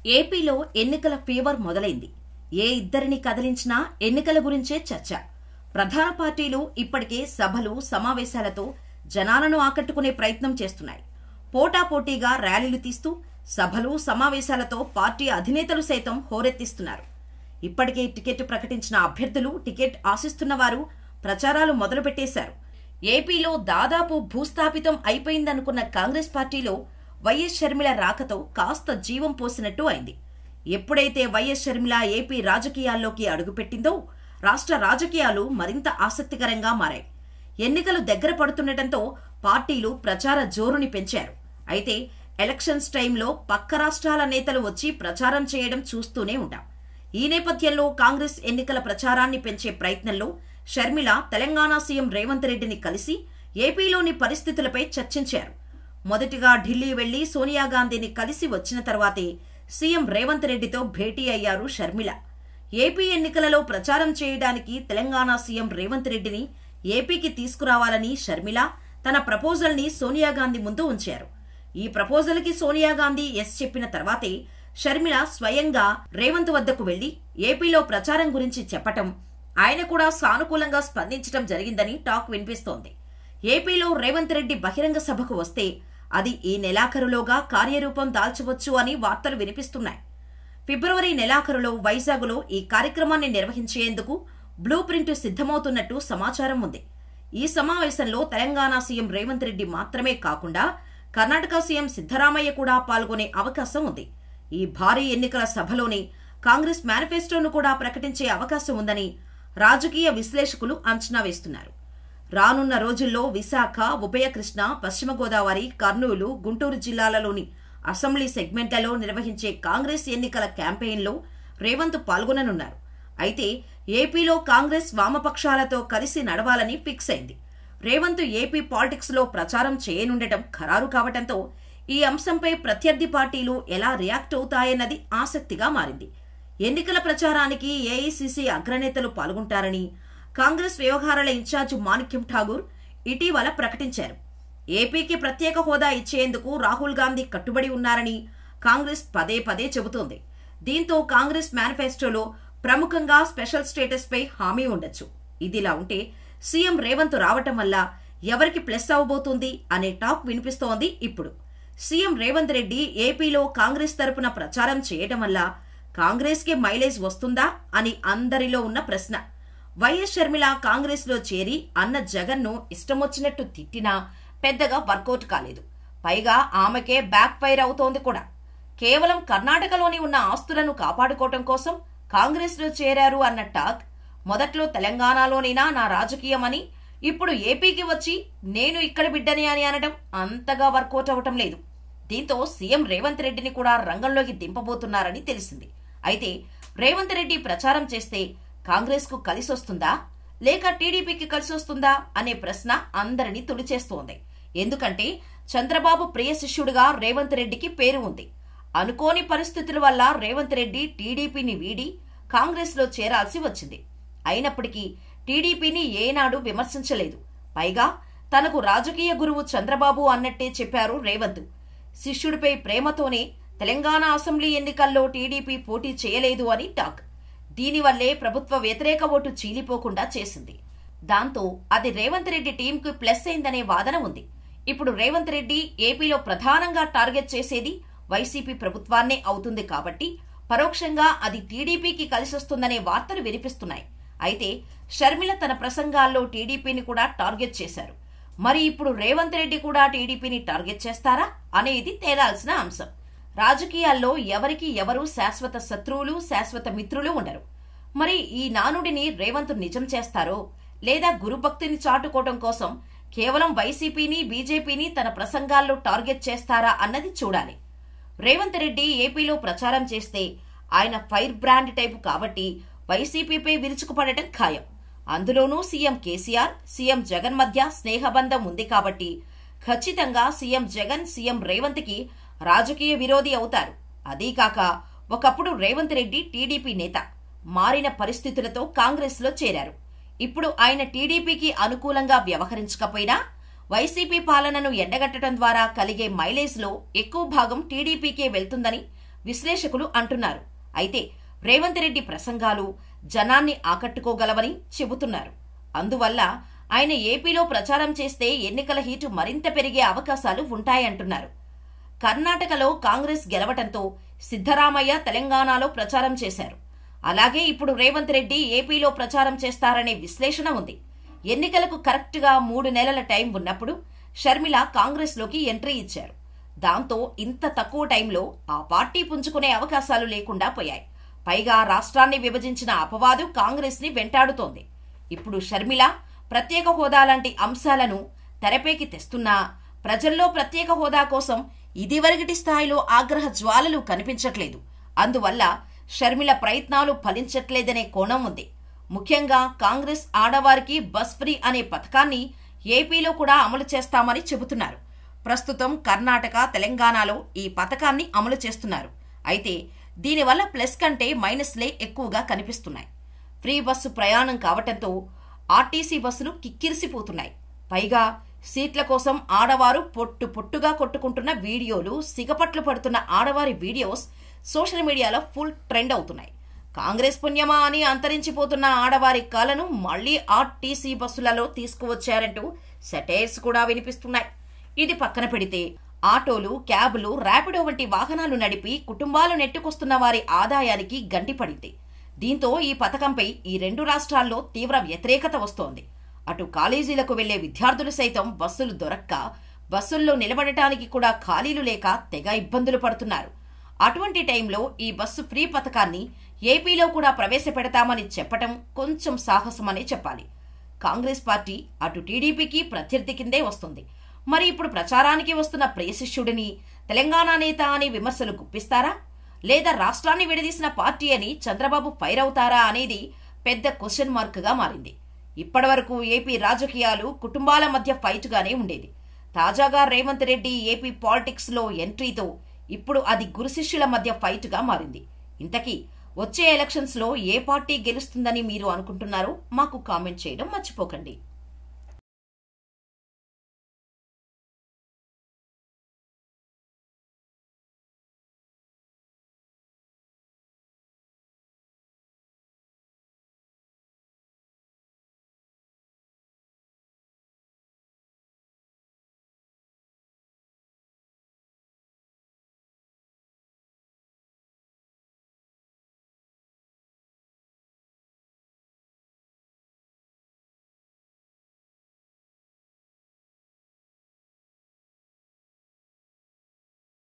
ఏపీలో ఎన్నికల ఫీవర్ మొదలైంది. ఏ ఇద్దరిని కదిలించినా ఎన్నికల గురించే చర్చ. ప్రధాన పార్టీలు ఇప్పటికే సభలు, సమావేశాలతో జనాలను ఆకట్టుకునే ప్రయత్నం చేస్తున్నాయి. పోటాపోటీగా ర్యాలీలు తీస్తూ సభలు, సమావేశాలతో పార్టీ అధినేతలు సైతం హోరెత్తిస్తున్నారు. ఇప్పటికే టికెట్ ప్రకటించిన అభ్యర్థులు, టికెట్ ఆశిస్తున్న వారు ప్రచారాలు మొదలుపెట్టేశారు. ఏపీలో దాదాపు భూస్థాపితం అయిపోయిందనుకున్న కాంగ్రెస్ పార్టీలో వైఎస్ షర్మిల రాకతో కాస్త జీవం పోసినట్టు అయింది. ఎప్పుడైతే వైఎస్ షర్మిల ఏపీ రాజకీయాల్లోకి అడుగుపెట్టిందో రాష్ట్ర రాజకీయాలు మరింత ఆసక్తికరంగా మారాయి. ఎన్నికలు దగ్గర పడుతుండటంతో పార్టీలు ప్రచార జోరుని పెంచారు. అయితే ఎలక్షన్స్ టైంలో పక్క రాష్ట్రాల నేతలు వచ్చి ప్రచారం చేయడం చూస్తూనే ఉంటాం. ఈ నేపథ్యంలో కాంగ్రెస్ ఎన్నికల ప్రచారాన్ని పెంచే ప్రయత్నంలో షర్మిల తెలంగాణ సీఎం రేవంత్ రెడ్డిని కలిసి ఏపీలోని పరిస్థితులపై చర్చించారు. మొదటిగా ఢిల్లీ వెళ్లి సోనియా గాంధీని కలిసి వచ్చిన తర్వాతే సీఎం రేవంత్ రెడ్డితో భేటీ అయ్యారు షర్మిల. ఏపీ ఎన్నికలలో ప్రచారం చేయడానికి తెలంగాణ సీఎం రేవంత్ రెడ్డిని ఏపీకి తీసుకురావాలని షర్మిల తన ప్రపోజల్ని సోనియా గాంధీ ముందు ఉంచారు. ఈ ప్రపోజల్కి సోనియా గాంధీ ఎస్ చెప్పిన తర్వాతే షర్మిల స్వయంగా రేవంత్ వద్దకు వెళ్లి ఏపీలో ప్రచారం గురించి చెప్పటం, ఆయన కూడా సానుకూలంగా స్పందించడం జరిగిందని టాక్ వినిపిస్తోంది. ఏపీలో రేవంత్ రెడ్డి బహిరంగ సభకు వస్తే అది ఈ నెలాఖరులోగా కార్యరూపం దాల్చవచ్చు అని వార్తలు వినిపిస్తున్నాయి. ఫిబ్రవరి నెలాఖరులో వైజాగ్లో ఈ కార్యక్రమాన్ని నిర్వహించేందుకు బ్లూ ప్రింట్ సిద్ధమవుతున్నట్టు సమాచారం ఉంది. ఈ సమావేశంలో తెలంగాణ సీఎం రేవంత్ రెడ్డి మాత్రమే కాకుండా కర్ణాటక సీఎం సిద్ధరామయ్య కూడా పాల్గొనే అవకాశం ఉంది. ఈ భారీ ఎన్నికల సభలోనే కాంగ్రెస్ మేనిఫెస్టోను కూడా ప్రకటించే అవకాశం ఉందని రాజకీయ విశ్లేషకులు అంచనా వేస్తున్నారు. రానున్న రోజుల్లో విశాఖ, ఉభయ కృష్ణ, పశ్చిమ గోదావరి, కర్నూలు, గుంటూరు జిల్లాలలోని అసెంబ్లీ సెగ్మెంట్లలో నిర్వహించే కాంగ్రెస్ ఎన్నికల క్యాంపెయిన్లో రేవంత్ పాల్గొననున్నారు. అయితే ఏపీలో కాంగ్రెస్ వామపక్షాలతో కలిసి నడవాలని ఫిక్స్ అయింది. రేవంత్ ఏపీ పాలిటిక్స్ లో ప్రచారం చేయనుండటం ఖరారు కావటంతో ఈ అంశంపై ప్రత్యర్థి పార్టీలు ఎలా రియాక్ట్ అవుతాయన్నది ఆసక్తిగా మారింది. ఎన్నికల ప్రచారానికి ఏఐసీసీ అగ్రనేతలు పాల్గొంటారని కాంగ్రెస్ వ్యవహారాల ఇన్ఛార్జ్ మాణిక్యం ఠాగూర్ ఇటీవల ప్రకటించారు. ఏపీకి ప్రత్యేక హోదా ఇచ్చేందుకు రాహుల్ గాంధీ కట్టుబడి ఉన్నారని కాంగ్రెస్ పదే పదే చెబుతోంది. దీంతో కాంగ్రెస్ మేనిఫెస్టోలో ప్రముఖంగా స్పెషల్ స్టేటస్ పై హామీ ఉండొచ్చు. ఇదిలా ఉంటే సీఎం రేవంత్ రావటం వల్ల ఎవరికి ప్లస్ అవబోతుంది అనే టాక్ వినిపిస్తోంది. ఇప్పుడు సీఎం రేవంత్ రెడ్డి ఏపీలో కాంగ్రెస్ తరపున ప్రచారం చేయటం వల్ల కాంగ్రెస్ కి మైలేజ్ వస్తుందా అని అందరిలో ఉన్న ప్రశ్న. వైఎస్ షర్మిల కాంగ్రెస్ లో చేరి అన్న జగన్ ను ఇష్టమొచ్చినట్టు తిట్టినా పెద్దగా వర్కౌట్ కాలేదు. పైగా ఆమెకే బ్యాక్ ఫైర్ అవుతోంది కూడా. కేవలం కర్ణాటకలోని ఉన్న ఆస్తులను కాపాడుకోవటం కోసం కాంగ్రెస్ లో చేరారు అన్న టాక్ మొదట్లో తెలంగాణలోనైనా నా రాజకీయమని, ఇప్పుడు ఏపీకి వచ్చి నేను ఇక్కడ బిడ్డని అని అనడం అంతగా వర్కౌట్ అవటం లేదు. దీంతో సీఎం రేవంత్ రెడ్డిని కూడా రంగంలోకి దింపబోతున్నారని తెలిసింది. అయితే రేవంత్ రెడ్డి ప్రచారం చేస్తే కాంగ్రెస్ కు కలిసొస్తుందా లేక టీడీపీకి కలిసొస్తుందా అనే ప్రశ్న అందరినీ తొలిచేస్తోంది. ఎందుకంటే చంద్రబాబు ప్రియ శిష్యుడిగా రేవంత్ రెడ్డికి పేరు ఉంది. అనుకోని పరిస్థితుల వల్ల రేవంత్ రెడ్డి టీడీపీని వీడి కాంగ్రెస్ లో చేరాల్సి వచ్చింది. అయినప్పటికీ టీడీపీని ఏనాడు విమర్శించలేదు. పైగా తనకు రాజకీయ గురువు చంద్రబాబు అన్నట్టే చెప్పారు రేవంత్. శిష్యుడిపై ప్రేమతోనే తెలంగాణ అసెంబ్లీ ఎన్నికల్లో టీడీపీ పోటీ చేయలేదు అని టాక్. దీనివల్లే ప్రభుత్వ వ్యతిరేక ఓటు చీలిపోకుండా చేసింది. దాంతో అది రేవంత్ రెడ్డి టీంకు ప్లస్ అయిందనే వాదన ఉంది. ఇప్పుడు రేవంత్ రెడ్డి ఏపీలో ప్రధానంగా టార్గెట్ చేసేది వైసీపీ ప్రభుత్వాన్నే అవుతుంది కాబట్టి పరోక్షంగా అది టీడీపీకి కలిసొస్తుందనే వార్తలు వినిపిస్తున్నాయి. అయితే షర్మిల తన ప్రసంగాల్లో టీడీపీని కూడా టార్గెట్ చేశారు. మరి ఇప్పుడు రేవంత్ రెడ్డి కూడా టీడీపీని టార్గెట్ చేస్తారా అనేది తేలాల్సిన అంశం. రాజకీయాల్లో ఎవరికి ఎవరు శాశ్వత శత్రువులు, శాశ్వత మిత్రులు ఉండరు. మరి ఈ నానుడిని రేవంత్ నిజం చేస్తారో లేదా గురుభక్తిని చాటుకోవడం కోసం కేవలం వైసీపీని, బీజేపీని తన ప్రసంగాల్లో టార్గెట్ చేస్తారా అన్నది చూడాలి. రేవంత్ రెడ్డి ఏపీలో ప్రచారం చేస్తే ఆయన ఫైర్ బ్రాండ్ టైపు కాబట్టి వైసీపీపై విరుచుకుపడటం ఖాయం. అందులోనూ సీఎం కేసీఆర్, సీఎం జగన్ మధ్య స్నేహబంధం ఉంది కాబట్టి ఖచ్చితంగా సీఎం జగన్, సీఎం రేవంత్ కి రాజకీయ విరోధి అవుతారు. అదీకాక ఒకప్పుడు రేవంత్ రెడ్డి టీడీపీ నేత, మారిన పరిస్థితులతో కాంగ్రెస్ లో చేరారు. ఇప్పుడు ఆయన టీడీపీకి అనుకూలంగా వ్యవహరించకపోయినా వైసీపీ పాలనను ఎండగట్టడం ద్వారా కలిగే మైలేజ్ లో ఎక్కువ భాగం టీడీపీకే వెళ్తుందని విశ్లేషకులు అంటున్నారు. అయితే రేవంత్ రెడ్డి ప్రసంగాలు జనాన్ని ఆకట్టుకోగలవని చెబుతున్నారు. అందువల్ల ఆయన ఏపీలో ప్రచారం చేస్తే ఎన్నికల హీటు మరింత పెరిగే అవకాశాలు ఉంటాయంటున్నారు. కర్ణాటకలో కాంగ్రెస్ గెలవటంతో సిద్ధరామయ్య తెలంగాణలో ప్రచారం చేశారు. అలాగే ఇప్పుడు రేవంత్ రెడ్డి ఏపీలో ప్రచారం చేస్తారనే విశ్లేషణ ఉంది. ఎన్నికలకు కరెక్ట్గా 3 నెలల టైం ఉన్నప్పుడు షర్మిల కాంగ్రెస్లోకి ఎంట్రీ ఇచ్చారు. దాంతో ఇంత తక్కువ టైంలో ఆ పార్టీ పుంజుకునే అవకాశాలు లేకుండా పోయాయి. పైగా రాష్ట్రాన్ని విభజించిన అపవాదు కాంగ్రెస్ ని వెంటాడుతోంది. ఇప్పుడు షర్మిల ప్రత్యేక హోదా లాంటి అంశాలను తెరపైకి తెస్తున్నా ప్రజల్లో ప్రత్యేక హోదా కోసం ఇదివరకటి స్థాయిలో ఆగ్రహ జ్వాలలు కనిపించట్లేదు. అందువల్ల షర్మిల ప్రయత్నాలు ఫలించట్లేదనే కోణం ఉంది. ముఖ్యంగా కాంగ్రెస్ ఆడవారికి బస్ ఫ్రీ అనే పథకాన్ని ఏపీలో కూడా అమలు చేస్తామని చెబుతున్నారు. ప్రస్తుతం కర్ణాటక, తెలంగాణలో ఈ పథకాన్ని అమలు చేస్తున్నారు. అయితే దీనివల్ల ప్లస్ కంటే మైనస్లే ఎక్కువగా కనిపిస్తున్నాయి. ఫ్రీ బస్సు ప్రయాణం కావటంతో ఆర్టీసీ బస్సులు కిక్కిరిసిపోతున్నాయి. పైగా సీట్ల కోసం ఆడవారు పొట్టుగా కొట్టుకుంటున్న వీడియోలు, సిగపట్లు పడుతున్న ఆడవారి వీడియోస్ సోషల్ మీడియాలో ఫుల్ ట్రెండ్ అవుతున్నాయి. కాంగ్రెస్ పుణ్యమా అని అంతరించిపోతున్న ఆడవారి కళను మళ్లీ ఆర్టీసీ బస్సులలో తీసుకువచ్చారంటూ సెటైర్స్ కూడా వినిపిస్తున్నాయి. ఇది పక్కన పెడితే ఆటోలు, క్యాబులు, ర్యాపిడో వంటి వాహనాలు నడిపి కుటుంబాలు నెట్టుకొస్తున్న వారి ఆదాయానికి గంటిపడింది. దీంతో ఈ పథకంపై ఈ 2 రాష్ట్రాల్లో తీవ్ర వ్యతిరేకత వస్తోంది. అటు కాలేజీలకు వెళ్లే విద్యార్థులు సైతం బస్సులు దొరక్క బస్సుల్లో నిలబడటానికి కూడా ఖాళీలు లేక తెగ ఇబ్బందులు పడుతున్నారు. అటువంటి టైంలో ఈ బస్సు ఫ్రీ పథకాన్ని ఏపీలో కూడా ప్రవేశపెడతామని చెప్పటం కొంచెం సాహసమనే చెప్పాలి. కాంగ్రెస్ పార్టీ అటు టీడీపీకి ప్రత్యర్థి కిందే వస్తుంది. మరి ఇప్పుడు ప్రచారానికి వస్తున్న ప్రియశిష్యుడిని తెలంగాణ నేత అని విమర్శలు గుప్పిస్తారా, లేదా రాష్ట్రాన్ని విడదీసిన పార్టీ అని చంద్రబాబు ఫైర్ అవుతారా అనేది పెద్ద క్వశ్చన్ మార్క్ గా మారింది. ఇప్పటివరకు ఏపీ రాజకీయాలు కుటుంబాల మధ్య ఫైట్ గానే ఉండేది. తాజాగా రేవంత్ రెడ్డి ఏపీ పాలిటిక్స్ లో ఎంట్రీతో ఇప్పుడు అది గురుశిష్యుల మధ్య ఫైట్ గా మారింది. ఇంతకీ వచ్చే ఎలక్షన్స్ లో ఏ పార్టీ గెలుస్తుందని మీరు అనుకుంటున్నారో మాకు కామెంట్ చేయడం మర్చిపోకండి.